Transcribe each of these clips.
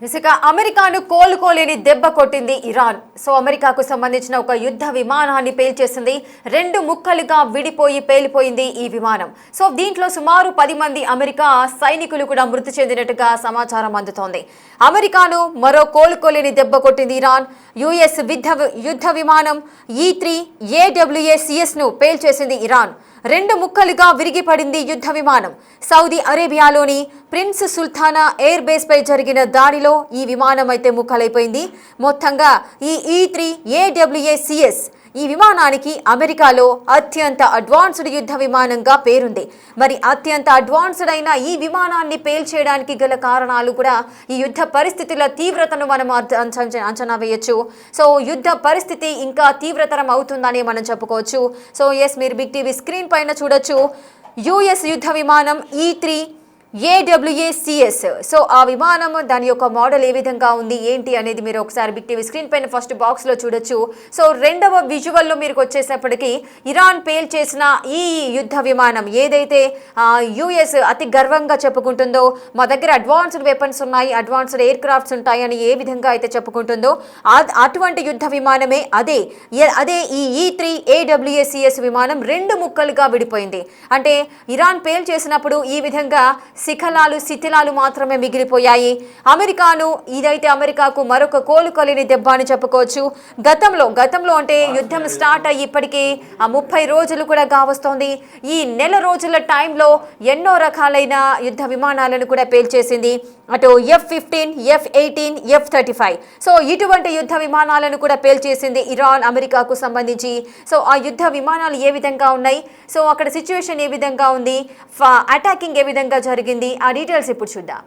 ఇసుక అమెరికాను కోలుకోలేని దెబ్బ కొట్టింది ఇరాన్. సో అమెరికాకు సంబంధించిన ఒక యుద్ధ విమానాన్ని పేల్చేసింది. 2 ముక్కలుగా విడిపోయి పేలిపోయింది ఈ విమానం. సో దీంట్లో సుమారు 10 మంది అమెరికా సైనికులు కూడా మృతి చెందినట్టుగా సమాచారం అందుతోంది. అమెరికాను మరో కోలుకోలేని దెబ్బ కొట్టింది ఇరాన్. యుఎస్ యుద్ధ విమానం E-3 AWACS ను పేల్చేసింది ఇరాన్. 2 ముక్కలుగా విరిగిపడింది యుద్ధ విమానం. సౌదీ అరేబియాలోని ప్రిన్స్ సుల్తానా ఎయిర్ బేస్ పై జరిగిన దాడిలో ఈ విమానం అయితే ముక్కలైపోయింది. మొత్తంగా ఈ E-3 AWACS ఈ విమానానికి అమెరికాలో అత్యంత అడ్వాన్స్డ్ యుద్ధ విమానంగా పేరుంది. మరి అత్యంత అడ్వాన్స్డ్ అయిన ఈ విమానాన్ని పేల్చేయడానికి గల కారణాలు కూడా ఈ యుద్ధ పరిస్థితుల తీవ్రతను మనం అంచనా వేయొచ్చు. సో యుద్ధ పరిస్థితి ఇంకా తీవ్రతరం అవుతుందని మనం చెప్పుకోవచ్చు. సో మీరు బిగ్ టీవీ స్క్రీన్ పైన చూడొచ్చు యుఎస్ యుద్ధ విమానం E-3 AWACS. సో ఆ విమానం దాని యొక్క మోడల్ ఏ విధంగా ఉంది ఏంటి అనేది మీరు ఒకసారి బిగ్ టీవీ స్క్రీన్ పైన ఫస్ట్ బాక్స్లో చూడొచ్చు. సో రెండవ విజువల్లో మీరు వచ్చేసేపటికి ఇరాన్ పేల్చేసిన ఈ యుద్ధ విమానం ఏదైతే యుఎస్ అతి గర్వంగా చెప్పుకుంటుందో మా దగ్గర అడ్వాన్స్డ్ వెపన్స్ ఉన్నాయి, అడ్వాన్స్డ్ ఎయిర్ క్రాఫ్ట్స్ ఉంటాయి అని ఏ విధంగా అయితే చెప్పుకుంటుందో అటువంటి యుద్ధ విమానమే అదే ఈ E-3 AWACS విమానం 2 ముక్కలుగా విడిపోయింది. అంటే ఇరాన్ పేల్చేసినప్పుడు ఈ విధంగా శిథిలాలు మాత్రమే మిగిలిపోయాయి. ఇదైతే అమెరికాకు మరొక కోలుకోలేని దెబ్బ అని చెప్పుకోవచ్చు. గతంలో అంటే యుద్ధం స్టార్ట్ అయ్యి ఇప్పటికీ 30 రోజులు కూడా కావస్తోంది. ఈ నెల రోజుల టైంలో ఎన్నో రకాలైన యుద్ధ విమానాలను కూడా పేల్చేసింది. అటు F-15, F-18, F-35. సో ఇటువంటి యుద్ధ విమానాలను కూడా పేల్చేసింది ఇరాన్ అమెరికాకు సంబంధించి. సో ఆ యుద్ధ విమానాలు ఏ విధంగా ఉన్నాయి, సో అక్కడ సిచ్యువేషన్ ఏ విధంగా ఉంది, అటాకింగ్ ఏ విధంగా జరిగింది, ఆ డీటెయిల్స్ ఇప్పుడు చూద్దాం.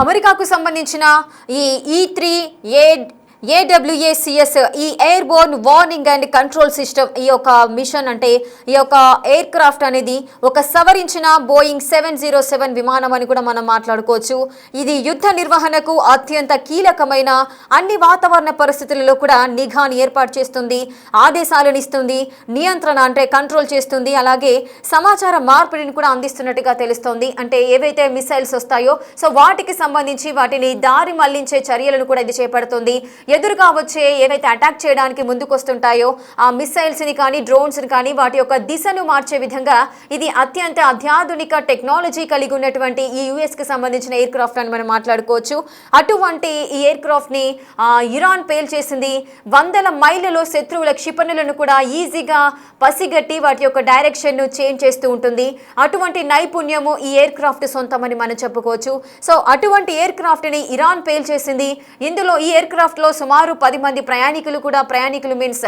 అమెరికాకు సంబంధించిన ఈ E-3 AWACS ఈ air Born warning and control system ఈ యొక్క మిషన్ అంటే ఈ యొక్క ఎయిర్ క్రాఫ్ట్ అనేది ఒక సవరించిన బోయింగ్ 707 విమానం అని కూడా మనం మాట్లాడుకోవచ్చు. ఇది యుద్ధ నిర్వహణకు అత్యంత కీలకమైన అన్ని వాతావరణ పరిస్థితులలో కూడా నిఘాను ఏర్పాటు చేస్తుంది, ఆదేశాలను ఇస్తుంది, నియంత్రణ అంటే కంట్రోల్ చేస్తుంది, అలాగే సమాచార మార్పిడిని కూడా అందిస్తున్నట్టుగా తెలుస్తోంది. అంటే ఏవైతే మిసైల్స్ వస్తాయో సో వాటికి సంబంధించి వాటిని దారి మళ్లించే చర్యలను కూడా ఇది చేపడుతుంది. ఎదురుగా వచ్చే ఏవైతే అటాక్ చేయడానికి ముందుకొస్తుంటాయో ఆ మిసైల్స్ ని కానీ డ్రోన్స్ ని కానీ వాటి యొక్క దిశను మార్చే విధంగా ఇది అత్యంత అత్యాధునిక టెక్నాలజీ కలిగి ఉన్నటువంటి ఈ యుఎస్ కి సంబంధించిన ఎయిర్ క్రాఫ్ట్ అని మనం మాట్లాడుకోవచ్చు. అటువంటి ఈ ఎయిర్ క్రాఫ్ట్ ని ఇరాన్ పేల్చేసింది. వందల మైళ్ళలో శత్రువుల క్షిపణులను కూడా ఈజీగా పసిగట్టి వాటి యొక్క డైరెక్షన్ ను చేంజ్ చేస్తూ ఉంటుంది. అటువంటి నైపుణ్యము ఈ ఎయిర్ క్రాఫ్ట్ సొంతమని మనం చెప్పుకోవచ్చు. సో అటువంటి ఎయిర్ క్రాఫ్ట్ ని ఇరాన్ పేల్చేసింది. ఇందులో ఈ ఎయిర్ క్రాఫ్ట్ లో సుమారు 10 మంది ప్రయాణికులు మీన్స్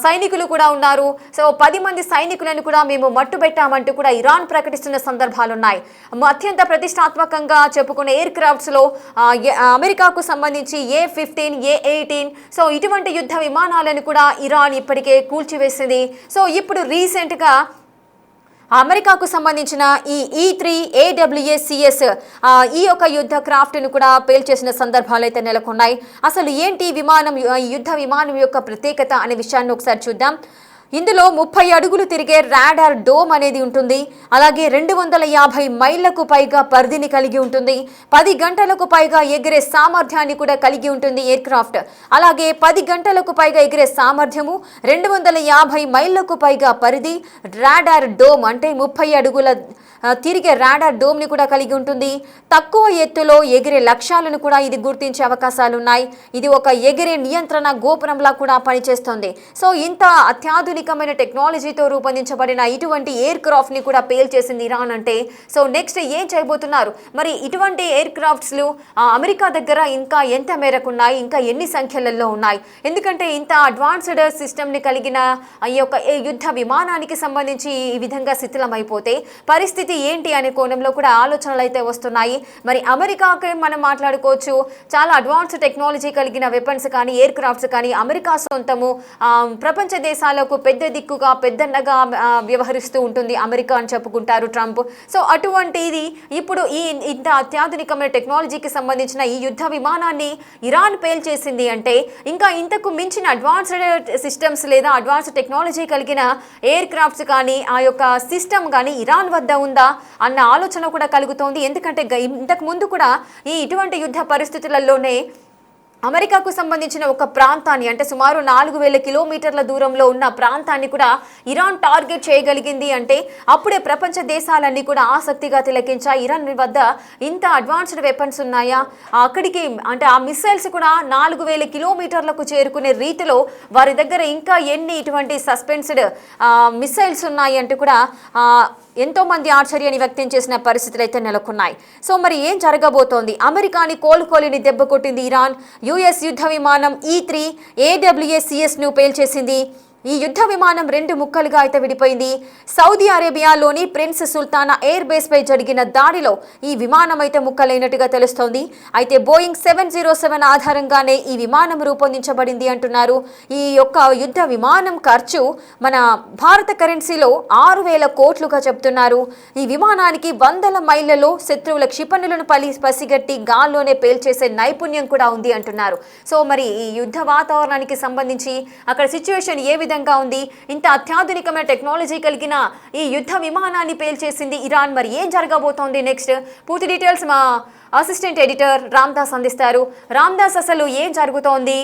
సైనికులు కూడా ఉన్నారు. సో 10 మంది సైనికులను కూడా మేము మట్టుబెట్టామంటూ కూడా ఇరాన్ ప్రకటిస్తున్న సందర్భాలు ఉన్నాయి. అత్యంత ప్రతిష్టాత్మకంగా చెప్పుకునే ఎయిర్ క్రాఫ్ట్స్ లో అమెరికాకు సంబంధించి A-15, A-18 సో ఇటువంటి యుద్ధ విమానాలను కూడా ఇరాన్ ఇప్పటికే కూల్చివేసింది. సో ఇప్పుడు రీసెంట్ గా అమెరికాకు సంబంధించిన ఈ E-3 AWACS ఈ యొక్క యుద్ధ క్రాఫ్ట్ను కూడా పేల్చేసిన సందర్భాలు అయితే నెలకొన్నాయి. అసలు ఏంటి విమానం, యుద్ధ విమానం యొక్క ప్రత్యేకత అనే విషయాన్ని ఒకసారి చూద్దాం. ఇందులో 30 అడుగులు తిరిగే రాడార్ డోమ్ అనేది ఉంటుంది. అలాగే 250 మైళ్లకు పైగా పరిధిని కలిగి ఉంటుంది. 10 గంటలకు పైగా ఎగిరే సామర్థ్యాన్ని కూడా కలిగి ఉంటుంది ఎయిర్ క్రాఫ్ట్. అలాగే 10 గంటలకు పైగా ఎగిరే సామర్థ్యము, 250 మైళ్లకు పైగా పరిధి, రాడార్ డోమ్ అంటే 30 అడుగుల తిరిగే రాడార్ డోమ్ ని కూడా కలిగి ఉంటుంది. తక్కువ ఎత్తులో ఎగిరే లక్ష్యాలను కూడా ఇది గుర్తించే అవకాశాలు ఉన్నాయి. ఇది ఒక ఎగిరే నియంత్రణ గోపురంలా కూడా పనిచేస్తుంది. సో ఇంత అత్యాధునికమైన టెక్నాలజీతో రూపొందించబడిన ఇటువంటి ఎయిర్ క్రాఫ్ట్ ని కూడా పేల్చేసింది ఇరాన్ అంటే సో నెక్స్ట్ ఏం చేయబోతున్నారు మరి? ఇటువంటి ఎయిర్ క్రాఫ్ట్స్ అమెరికా దగ్గర ఇంకా ఎంత మేరకు ఉన్నాయి, ఇంకా ఎన్ని సంఖ్యలలో ఉన్నాయి? ఎందుకంటే ఇంత అడ్వాన్స్డ్ సిస్టమ్ ని కలిగిన ఈ యొక్క యుద్ధ విమానానికి సంబంధించి ఈ విధంగా శిథిలమైపోతే పరిస్థితి ఏంటి అనే కోణంలో కూడా ఆలోచనలు అయితే వస్తున్నాయి. మరి అమెరికాకి మనం మాట్లాడుకోవచ్చు, చాలా అడ్వాన్స్ టెక్నాలజీ కలిగిన వెపన్స్ కానీ ఎయిర్ క్రాఫ్ట్స్ కానీ అమెరికా సొంతము. ప్రపంచ దేశాలకు పెద్ద దిక్కుగా పెద్దన్నగా వ్యవహరిస్తూ ఉంటుంది అమెరికా అని చెప్పుకుంటారు ట్రంప్. సో అటువంటిది ఇప్పుడు ఈ ఇంత అత్యాధునికమైన టెక్నాలజీకి సంబంధించిన ఈ యుద్ధ విమానాన్ని ఇరాన్ పేల్చేసింది అంటే ఇంకా ఇంతకు మించిన అడ్వాన్స్డ్ సిస్టమ్స్ లేదా అడ్వాన్స్డ్ టెక్నాలజీ కలిగిన ఎయిర్ క్రాఫ్ట్స్ కానీ ఆ యొక్క సిస్టమ్ కానీ ఇరాన్ వద్ద ఉందా అన్న ఆలోచన కూడా కలుగుతోంది. ఎందుకంటే ఇంతకు ముందు కూడా ఇటువంటి యుద్ధ పరిస్థితులలోనే అమెరికాకు సంబంధించిన ఒక ప్రాంతాన్ని అంటే సుమారు 4000 కిలోమీటర్ల దూరంలో ఉన్న ప్రాంతాన్ని కూడా ఇరాన్ టార్గెట్ చేయగలిగింది అంటే అప్పుడే ప్రపంచ దేశాలన్నీ కూడా ఆసక్తిగా తిలకించాయి. ఇరాన్ వద్ద ఇంత అడ్వాన్స్డ్ వెపన్స్ ఉన్నాయా, అక్కడికి అంటే ఆ మిసైల్స్ కూడా 4000 కిలోమీటర్లకు చేరుకునే రీతిలో వారి దగ్గర ఇంకా ఎన్ని ఇటువంటి సస్పెన్స్డ్ మిసైల్స్ ఉన్నాయి అంటూ కూడా ఎంతో మంది ఆశ్చర్యాన్ని వ్యక్తం చేసిన పరిస్థితులు అయితే నెలకొన్నాయి. సో మరి ఏం జరగబోతోంది? అమెరికాని కోలుకోలేని దెబ్బ కొట్టింది ఇరాన్. యుఎస్ యుద్ధ విమానం E-3 AWACS ను పేల్చేసింది. ఈ యుద్ధ విమానం 2 ముక్కలుగా అయితే విడిపోయింది. సౌదీ అరేబియాలోని ప్రిన్స్ సుల్తానా ఎయిర్ బేస్ పై జరిగిన దాడిలో ఈ విమానం అయితే ముక్కలైనట్టుగా తెలుస్తోంది. అయితే బోయింగ్ 707 ఆధారంగానే ఈ విమానం రూపొందించబడింది అంటున్నారు. ఈ యొక్క యుద్ధ విమానం ఖర్చు మన భారత కరెన్సీలో 6000 కోట్లుగా చెప్తున్నారు. ఈ విమానానికి వందల మైళ్లలో శత్రువుల క్షిపణులను పసిగట్టి గాల్లోనే పేల్చేసే నైపుణ్యం కూడా ఉంది అంటున్నారు. సో మరి ఈ యుద్ధ వాతావరణానికి సంబంధించి అక్కడ సిచ్యువేషన్ ఏ విధంగా ఉంది? ఇంత అత్యాధునికమైన టెక్నాలజీ కలిగిన ఈ యుద్ధ విమానాన్ని పేల్చేసింది ఇరాన్. మరి ఏం జరగబోతోంది నెక్స్ట్? పూర్తి డీటెయిల్స్ మా అసిస్టెంట్ ఎడిటర్ రామ్దాస్ అందిస్తారు. రామ్దాస్, అసలు ఏం జరుగుతోంది?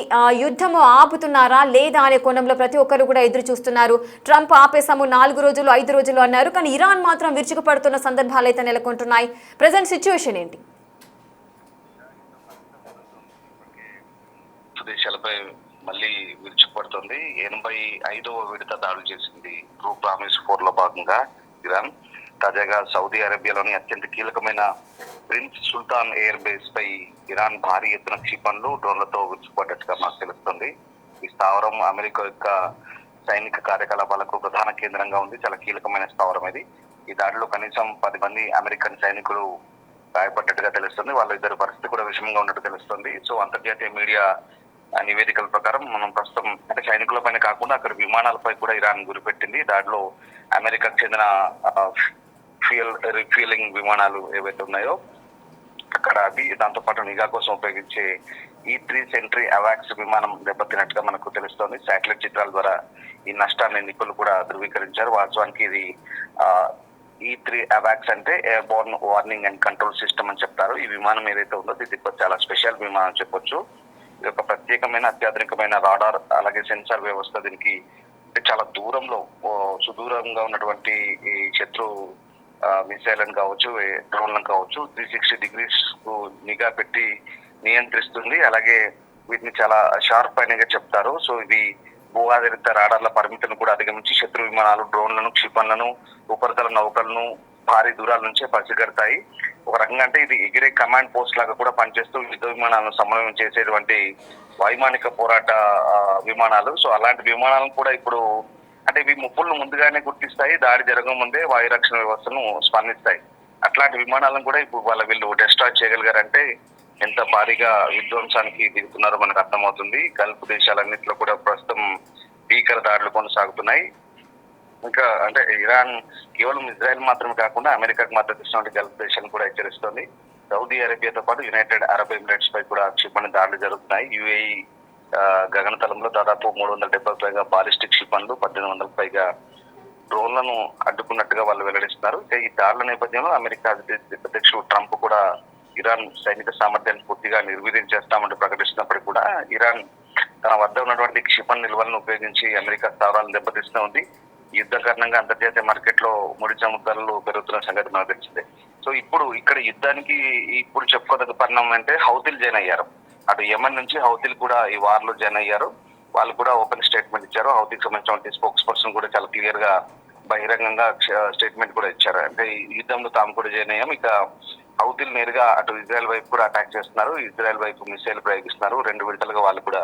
యుద్ధము ఆపుతున్నారా లేదా అనే కోణంలో ప్రతి ఒక్కరు కూడా ఎదురు చూస్తున్నారు. ట్రంప్ ఆపేసాము 4 రోజులు 5 రోజులు అన్నారు, కానీ ఇరాన్ మాత్రం విరుచుకుపడుతున్న సందర్భాలు అయితే నెలకొంటున్నాయి. ప్రజెంట్ సిచ్యువేషన్ ఏంటి? దేశాలపై మళ్ళీ విరుచుకుపడుతుంది. 85వ విడత దాడులు చేసింది ట్రూ ప్రామిస్ 4 లో భాగంగా ఇరాన్. తాజాగా సౌదీ అరేబియాలోని అత్యంత కీలకమైన ప్రిన్స్ సుల్తాన్ ఎయిర్ బేస్ పై ఇరాన్ భారీ ఎత్తున క్షిపణులు డ్రోన్లతో విరుచుకుపడ్డట్టుగా మాకు తెలుస్తుంది. ఈ స్థావరం అమెరికా యొక్క సైనిక కార్యకలాపాలకు ప్రధాన కేంద్రంగా ఉంది. చాలా కీలకమైన స్థావరం ఇది. ఈ దాడిలో కనీసం 10 మంది అమెరికన్ సైనికులు గాయపడ్డట్టుగా తెలుస్తుంది. వాళ్ళ ఇద్దరు పరిస్థితి కూడా విషమంగా ఉన్నట్టు తెలుస్తుంది. సో అంతర్జాతీయ మీడియా ఆ నివేదికల ప్రకారం మనం ప్రస్తుతం అంటే సైనికుల పైన కాకుండా అక్కడ విమానాలపై కూడా ఇరాన్ గురిపెట్టింది. దాంట్లో అమెరికాకు చెందిన రిఫ్యూలింగ్ విమానాలు ఏవైతే ఉన్నాయో అక్కడ అది, దాంతో పాటు నిఘా కోసం ఉపయోగించే E3 సెంట్రీ అవాక్స్ విమానం దెబ్బతిన్నట్టుగా మనకు తెలుస్తోంది. శాటిలైట్ చిత్రాల ద్వారా ఈ నష్టాన్ని నిపుణులు కూడా ధృవీకరించారు. వాస్తవానికి ఇది E3 అవాక్స్ అంటే air Born warning and control system అని చెప్తారు. ఈ విమానం ఏదైతే ఉందో ఇది చాలా స్పెషల్ విమానం చెప్పొచ్చు. ఇది ఒక ప్రత్యేకమైన అత్యాధునికమైన రాడార్ అలాగే సెన్సార్ వ్యవస్థ. దీనికి చాలా దూరంలో సుదూరంగా ఉన్నటువంటి ఈ శత్రు మిసైల్ కావచ్చు, డ్రోన్లను కావచ్చు 360 డిగ్రీస్ నిఘా పెట్టి నియంత్రిస్తుంది. అలాగే వీటిని చాలా షార్ప్ అయినగా చెప్తారు. సో ఇది భూ ఆధారిత రాడార్ల పరిమితిని కూడా అధిగమించి శత్రు విమానాలు, డ్రోన్లను, క్షిపణులను, ఉపరితల నౌకలను భారీ దూరాల నుంచే పసిగడతాయి. ఒక రకంగా అంటే ఇది ఎగిరే కమాండ్ పోస్ట్ లాగా కూడా పనిచేస్తూ యుద్ధ విమానాలను సమన్వయం చేసేటువంటి వైమానిక పోరాట విమానాలు. సో అలాంటి విమానాలను కూడా ఇప్పుడు అంటే ఇవి ముప్పులను ముందుగానే గుర్తిస్తాయి, దాడి జరగక ముందే వాయు రక్షణ వ్యవస్థను స్పందిస్తాయి. అట్లాంటి విమానాలను కూడా ఇప్పుడు వీళ్ళు డిస్ట్రాయ్ చేయగలిగారంటే ఎంత భారీగా విధ్వంసానికి దిగుతున్నారో మనకు అర్థమవుతుంది. గల్ఫ్ దేశాలన్నింటిలో కూడా ప్రస్తుతం భీకర దాడులు కొనసాగుతున్నాయి. ఇంకా అంటే ఇరాన్ కేవలం ఇజ్రాయెల్ మాత్రమే కాకుండా అమెరికాకు మద్దతు ఇస్తున్న గల్ఫ్ దేశాలను కూడా హెచ్చరిస్తోంది. సౌదీ అరేబియాతో పాటు యునైటెడ్ అరబ్ ఎమిరేట్స్ పై కూడా క్షిపణి దాడులు జరుగుతున్నాయి. యుఏఈ గగనతలంలో దాదాపు 370 పైగా బాలిస్టిక్ క్షిపణులు, 1800 పైగా డ్రోన్లను అడ్డుకున్నట్టుగా వాళ్ళు వెల్లడిస్తున్నారు. ఈ దాడుల నేపథ్యంలో అమెరికా అధ్యక్షుడు ట్రంప్ కూడా ఇరాన్ సైనిక సామర్థ్యాన్ని పూర్తిగా నిర్వీర్యం చేస్తామంటూ ప్రకటిస్తున్నప్పటికీ కూడా ఇరాన్ తన వద్ద ఉన్నటువంటి క్షిపణి నిల్వలను ఉపయోగించి అమెరికా స్థావరాలను దెబ్బతీస్తూ ఉంది. యుద్ధ కారణంగా అంతర్జాతీయ మార్కెట్ లో ముడి చమురు పెరుగుతున్న సంగతి మనకు తెలిసిందే. సో ఇప్పుడు ఇక్కడ యుద్ధానికి ఇప్పుడు చెప్పుకోదగ్గ పరిణామం అంటే హౌతీలు జాయిన్ అయ్యారు. అటు యెమెన్ నుంచి హౌతీలు కూడా ఈ వార్ లో జాయిన్ అయ్యారు. వాళ్ళు కూడా ఓపెన్ స్టేట్మెంట్ ఇచ్చారు. హౌతీకి సంబంధించిన స్పోక్స్ పర్సన్ కూడా చాలా క్లియర్ గా బహిరంగంగా స్టేట్మెంట్ కూడా ఇచ్చారు. అంటే ఈ యుద్ధంలో తాము కూడా జాయిన్ అయ్యాం. ఇక హౌతీలు నేరుగా అటు ఇజ్రాయెల్ వైపు కూడా అటాక్ చేస్తున్నారు. ఇజ్రాయెల్ వైపు మిసైల్ ప్రయోగిస్తున్నారు. 2 విడతలుగా వాళ్ళు కూడా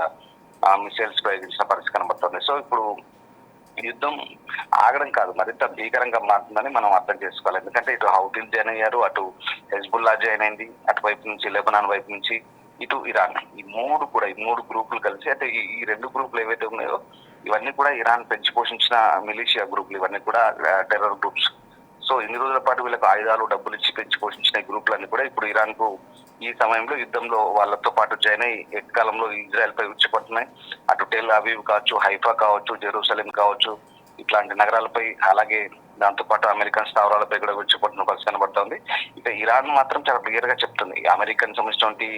మిసైల్స్ ప్రయోగించిన పరిస్థితి కనబడుతుంది. సో ఇప్పుడు యుద్ధం ఆగడం కాదు, మరింత భీకరంగా మారుతుందని మనం అర్థం చేసుకోవాలి. ఎందుకంటే ఇటు హౌతీలు జాయిన్ అయ్యారు, అటు హెజ్బుల్లా జాయిన్ అయింది, అటువైపు నుంచి లెబనాన్ వైపు నుంచి ఇటు ఇరాన్. ఈ మూడు గ్రూపులు కలిసి అంటే ఈ 2 గ్రూపులు ఏవైతే ఉన్నాయో ఇవన్నీ కూడా ఇరాన్ పెంచి పోషించిన మిలిషియా గ్రూపులు, ఇవన్నీ కూడా టెర్రర్ గ్రూప్స్. సో ఇన్ని రోజుల పాటు వీళ్ళకి ఆయుధాలు, డబ్బులు ఇచ్చి పెంచి పోషించిన ఈ గ్రూపులన్నీ కూడా ఇప్పుడు ఇరాన్ కు ఈ సమయంలో యుద్ధంలో వాళ్ళతో పాటు జాయిన్ అయ్యి ఏకకాలంలో ఇజ్రాయెల్ పై ఉచ్చిపడుతున్నాయి. అటు టెల్ అవీవ్ కావచ్చు, హైఫా కావచ్చు, జెరూసలేం కావచ్చు, ఇట్లాంటి నగరాలపై అలాగే దాంతో పాటు అమెరికన్ స్థావరాలపై కూడా ఉచ్చిపడుతున్న పరిస్థితి కనబడుతోంది. ఇక ఇరాన్ మాత్రం చాలా క్లియర్ గా చెప్తుంది, అమెరికన్ సంబంధించినటువంటి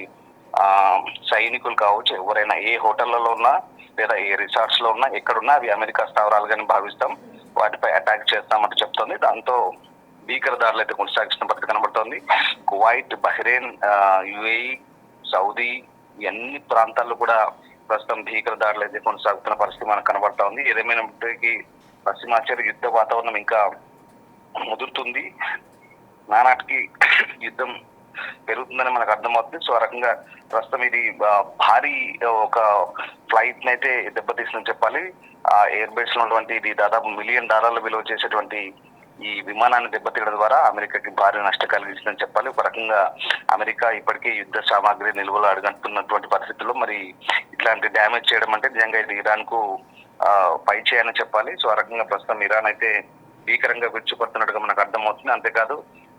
సైనికులు కావచ్చు, ఎవరైనా ఏ హోటళ్లలో ఉన్నా లేదా ఏ రిసార్ట్స్ లో ఉన్నా ఎక్కడున్నా అవి అమెరికా స్థావరాలుగానే భావిస్తాం, వాటిపై అటాక్ చేస్తామంటూ చెప్తోంది. దాంతో భీకర దాడులు అయితే కొనసాగిస్తున్న పరిస్థితి కనబడుతోంది. కువైట్, బహ్రెయిన్, యుఏఈ, సౌదీ అన్ని ప్రాంతాల్లో కూడా ప్రస్తుతం భీకర దాడులు అయితే కొనసాగుతున్న పరిస్థితి మనకు కనబడతా ఉంది. ఏదేమైనప్పటికీ పశ్చిమాచార్య యుద్ధ వాతావరణం ఇంకా ముదురుతుంది. నానాటికి యుద్ధం పెరుగుతుందని మనకు అర్థమవుతుంది. సో ఆ రకంగా ప్రస్తుతం ఇది భారీ ఒక ఫ్లైట్ అయితే దెబ్బతీసిందని చెప్పాలి. ఆ ఎయిర్ బేస్ లో ఉన్నటువంటి ఇది దాదాపు $1 మిలియన్ విలువ చేసేటువంటి ఈ విమానాన్ని దెబ్బతీయడం ద్వారా అమెరికాకి భారీ నష్టం కలిగించిందని చెప్పాలి. ఒక రకంగా అమెరికా ఇప్పటికే యుద్ధ సామాగ్రి నిల్వలు అడుగంటున్నటువంటి పరిస్థితుల్లో మరి ఇట్లాంటి డ్యామేజ్ చేయడం అంటే నిజంగా ఇది ఇరాన్ కు పై చేయని చెప్పాలి. సో ఆ రకంగా ప్రస్తుతం ఇరాన్ అయితే భీకరంగా విరుచుపడుతున్నట్టుగా మనకు అర్థమవుతుంది. అంతేకాదు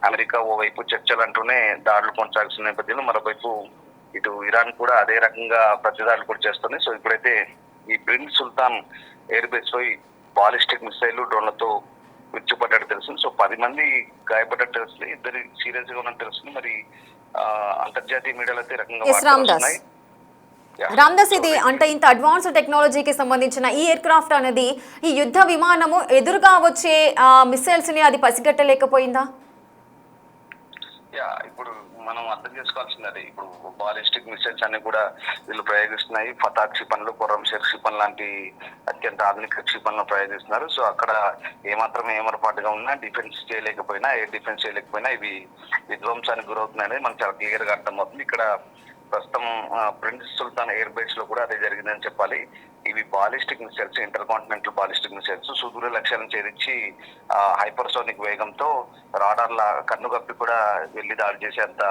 అమెరికా ఓవైపు చర్చలు అంటూనే దాడులు కొనసాగుతున్న నేపథ్యంలో మరోవైపు ఇటు ఇరాన్ కూడా అదే రకంగా ప్రతిదాడులు కూడా చేస్తుంది. సో ఇప్పుడైతే ఈ ప్రిన్స్ సుల్తాన్ ఎయిర్ బేస్ పై బాలిస్టిక్ మిసైల్, డ్రోన్లతో విరుచుపడ్డట్టు తెలుస్తుంది. సో 10 మంది గాయపడ్డట్టు తెలుస్తుంది, 2 సీరియస్ గా ఉన్నట్టు తెలుస్తుంది. మరి అంతర్జాతీయ మీడియాలో అయితే రకంగా రామ్దాస్, ఇది అంటే ఇంత అడ్వాన్స్ టెక్నాలజీకి సంబంధించిన ఈ ఎయిర్ క్రాఫ్ట్ అనేది ఈ యుద్ధ విమానము ఎదురుగా వచ్చే మిసైల్స్ ని అది పసిగట్టలేకపోయిందా? ఇప్పుడు మనం అర్థం చేసుకోవాల్సింది అదే. ఇప్పుడు బాలిస్టిక్ మిసైల్స్ అన్ని కూడా వీళ్ళు ప్రయోగిస్తున్నాయి. ఫతా క్షిపణులు, కొర్రంషేర్ క్షిపణి లాంటి అత్యంత ఆధునిక క్షిపణులను ప్రయోగిస్తున్నారు. సో అక్కడ ఏమాత్రం ఏమరపాటుగా ఉన్నా డిఫెన్స్ చేయలేకపోయినా, ఎయిర్ డిఫెన్స్ చేయలేకపోయినా ఇవి విధ్వంసానికి గురవుతున్నాయని మనకు చాలా క్లియర్ గా అర్థమవుతుంది. ఇక్కడ ప్రస్తుతం ప్రిన్స్ సుల్తాన్ ఎయిర్ బేస్ లో కూడా అదే జరిగిందని చెప్పాలి. ఇవి ballistic missiles, inter continental ballistic missiles సుదూర లక్ష్యాలను ఛేదించి హైపర్సోనిక్ వేగంతో రాడార్ల కన్నుగప్పి కూడా వెళ్లి దాడి చేసేంత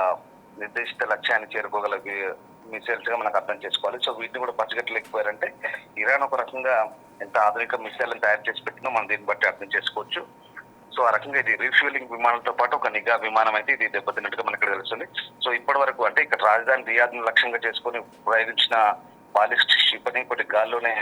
నిర్దేశిత లక్ష్యాన్ని చేరుకోగల మిసైల్స్ గా మనకు అర్థం చేసుకోవాలి. సో వీటిని కూడా పచ్చగట్టలేకపోయారంటే ఇరాన్ ఒక రకంగా ఎంత ఆధునిక మిసైల్ తయారు చేసి పెట్టినో మనం దీన్ని బట్టి అర్థం చేసుకోవచ్చు. సో ఆ రకంగా ఇది రీఫ్యూలింగ్ విమానంతో పాటు ఒక నిఘా విమానం అయితే ఇది దెబ్బతిన్నట్టుగా మనకి ఇక్కడ తెలుస్తుంది. సో ఇప్పటి వరకు అంటే ఇక్కడ రాజధాని రియాద్ లక్ష్యంగా చేసుకుని ప్రయోగించిన బాలిస్టిక్ షిప్ ని కొద్ది గాల్లోనే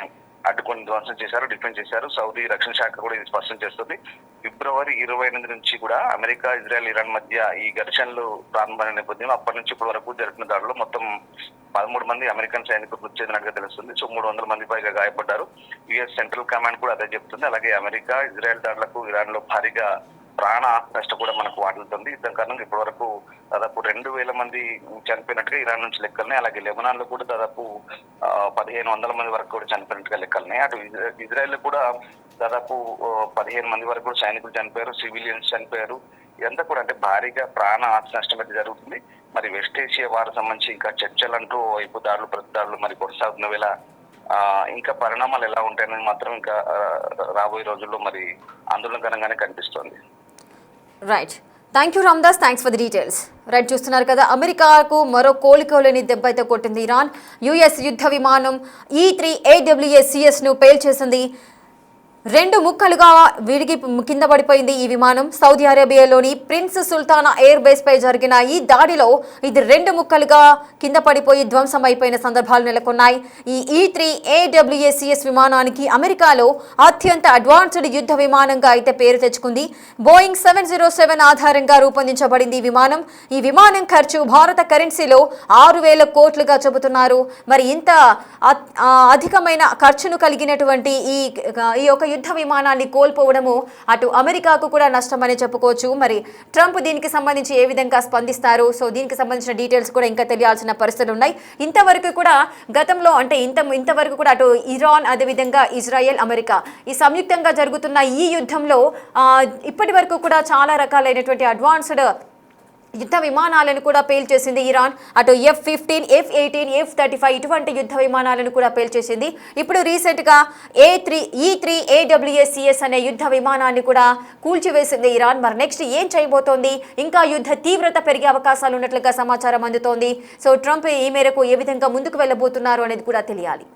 అడ్డుకొని ధ్వంసం చేశారు, డిఫెండ్ చేశారు. సౌదీ రక్షణ శాఖ కూడా ఇది స్పష్టం చేస్తుంది. ఫిబ్రవరి 28 నుంచి కూడా అమెరికా, ఇజ్రాయెల్, ఇరాన్ మధ్య ఈ ఘర్షణలు ప్రారంభమైన నేపథ్యంలో అప్పటి నుంచి ఇప్పటి వరకు జరిపిన దాడిలో మొత్తం 13 మంది అమెరికన్ సైనికులు మృతి చెందినట్టుగా తెలుస్తుంది. సో 300 మంది పైగా గాయపడ్డారు. యుఎస్ సెంట్రల్ కమాండ్ కూడా అదే చెప్తుంది. అలాగే అమెరికా, ఇజ్రాయెల్ దాడులకు ఇరాన్ లో భారీగా ప్రాణ నష్టం కూడా మనకు వాటిల్తుంది. యుద్ధం కారణంగా ఇప్పటి వరకు దాదాపు 2000 మంది చనిపోయినట్టుగా ఇరాన్ నుంచి లెక్కలున్నాయి. అలాగే లెబనాన్ లో కూడా దాదాపు 1500 మంది వరకు కూడా చనిపోయినట్టుగా లెక్కలున్నాయి. అటు ఇజ్రాయెల్ కూడా దాదాపు 15 మంది వరకు కూడా సైనికులు చనిపోయారు, సివిలియన్స్ చనిపోయారు. ఇదంతా కూడా అంటే భారీగా ప్రాణ ఆస్తి నష్టం అయితే జరుగుతుంది. మరి వెస్ట్ ఏషియా వారికి సంబంధించి ఇంకా చర్చలు అంటూ వైపు దాడులు ప్రతిదాడులు మరి కొనసాగుతున్న వేళ ఇంకా పరిణామాలు ఎలా ఉంటాయని మాత్రం ఇంకా రాబోయే రోజుల్లో మరి ఆందోళనకరంగానే కనిపిస్తోంది. Right, thank you Ramdas, thanks for the details. Right, చూస్తున్నారు కదా, అమెరికాకు మరో కోలుకోలేని దెబ్బ అయితే కొట్టింది ఇరాన్. యుఎస్ యుద్ధ విమానం E-3 AWACS ను పేల్చేసింది. 2 ముక్కలుగా విడిగి కింద పడిపోయింది ఈ విమానం. సౌదీ అరేబియాలోని ప్రిన్స్ సుల్తానా ఎయిర్ బేస్ పై జరిగిన ఈ దాడిలో ఇది 2 ముక్కలుగా కింద పడిపోయి ధ్వంసం అయిపోయిన సందర్భాలు నెలకొన్నాయి. ఈ E-3 AWACS విమానానికి అమెరికాలో అత్యంత అడ్వాన్స్డ్ యుద్ధ విమానంగా అయితే పేరు తెచ్చుకుంది. బోయింగ్ 707 ఆధారంగా రూపొందించబడింది ఈ విమానం. ఈ విమానం ఖర్చు భారత కరెన్సీలో 6,000 కోట్లుగా చెబుతున్నారు. మరి ఇంత అధికమైన ఖర్చును కలిగినటువంటి ఈ యొక్క యుద్ధ విమానాన్ని కోల్పోవడము అటు అమెరికాకు కూడా నష్టమని చెప్పుకోవచ్చు. మరి ట్రంప్ దీనికి సంబంధించి ఏ విధంగా స్పందిస్తారు? సో దీనికి సంబంధించిన డీటెయిల్స్ కూడా ఇంకా తెలియాల్సిన పరిస్థితులు ఉన్నాయి. ఇంతవరకు కూడా గతంలో అంటే ఇంతవరకు కూడా అటు ఇరాన్, అదేవిధంగా ఇజ్రాయెల్, అమెరికా ఈ సంయుక్తంగా జరుగుతున్న ఈ యుద్ధంలో ఇప్పటి వరకు కూడా చాలా రకాలైనటువంటి అడ్వాన్స్డ్ యుద్ధ విమానాలను కూడా పేల్చేసింది ఇరాన్. అటు F-15, F-18, F-35 ఇటువంటి యుద్ధ విమానాలను కూడా పేల్చేసింది. ఇప్పుడు రీసెంట్గా E-3 AWACS అనే యుద్ధ విమానాన్ని కూడా కూల్చివేసింది ఇరాన్. మరి నెక్స్ట్ ఏం చేయబోతోంది? ఇంకా యుద్ధ తీవ్రత పెరిగే అవకాశాలు ఉన్నట్లుగా సమాచారం అందుతోంది. సో ట్రంప్ ఈ మేరకు ఏ విధంగా ముందుకు వెళ్ళబోతున్నారు అనేది కూడా తెలియాలి.